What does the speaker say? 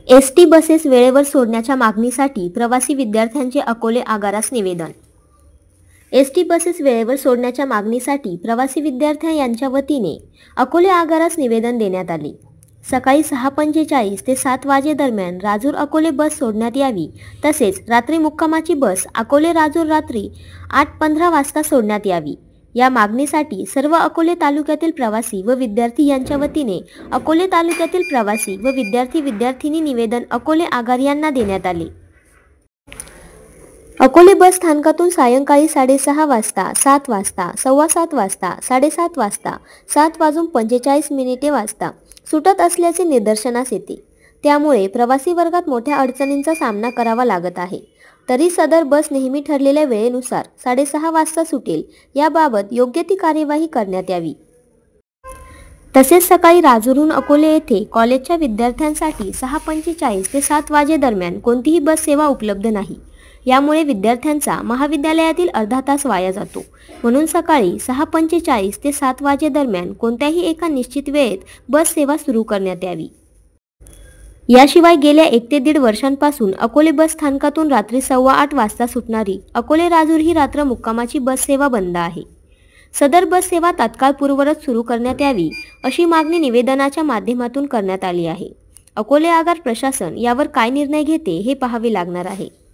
ST buses वेळेवर सोडण्याच्या मागणीसाठी प्रवासी विद्यार्थ्यांचे अकोले आगारास निवेदन। एसटी बसेस वेळेवर सोडण्याच्या मागणीसाठी प्रवासी विद्यार्थी यांच्या वतीने अकोले आगारास निवेदन देण्यात आले। सकाळी 6:45 ते 7 वाजेदरम्यान राजूर अकोले बस सोडण्यात यावी, तसेच रात्री मुक्कामाची बस अकोले राजूर रात्री 8:15 वाजता सोडण्यात यावी। या मागणीसाठी सर्व अकोले तालुक्यातील प्रवासी व विद्यार्थी यांच्या वतीने अकोले तालुक्यातील प्रवासी व विद्यार्थी-विद्यार्थिनी निवेदन अकोले आगार यांना देण्यात आले। अकोले बस स्थानकातून सायंकाळी 6:30 वाजता, 7 वाजता, 7:15 वाजता, 7:30 वाजता, 7:45 वाजता सुटत असल्याचे निदर्शनास येते। त्यामुळे प्रवासी वर्गात मोठ्या अडचणींचा सामना करावा लागत आहे। तरी सदर बस नेहमी ठरलेल्या वेळेनुसार 6:30 वाजता सुटेल, याबाबत योग्य ती कार्यवाही करण्यात यावी। तसेच सकाळी राजूरहून अकोले येथे कॉलेजच्या विद्यार्थ्यांसाठी 6:45 ते 7 वाजेदरम्यान कोणतीही बस सेवा उपलब्ध नाही। यामुळे विद्यार्थ्यांचा महाविद्यालयातील अर्धा तास वाया जातो। म्हणून सकाळी 6:45 ते 7 वाजेदरम्यान कोणत्याही एका निश्चित वेळेत बस सेवा सुरू करण्यात यावी। याशिवाय गेल्या 1 ते 1.5 वर्षांपासून अकोले बस स्थानकातून रात्री 8:15 वाजता सुटणारी अकोले राजूर ही रात्र मुक्कामाची बस सेवा बंद आहे। सदर बस सेवा तात्काळ पूर्ववत सुरू करण्यात यावी, अशी मागणी निवेदनाच्या माध्यमातून करण्यात आली आहे। अकोले आगार प्रशासन यावर काय निर्णय घेते हे पाहावे लागणार आहे।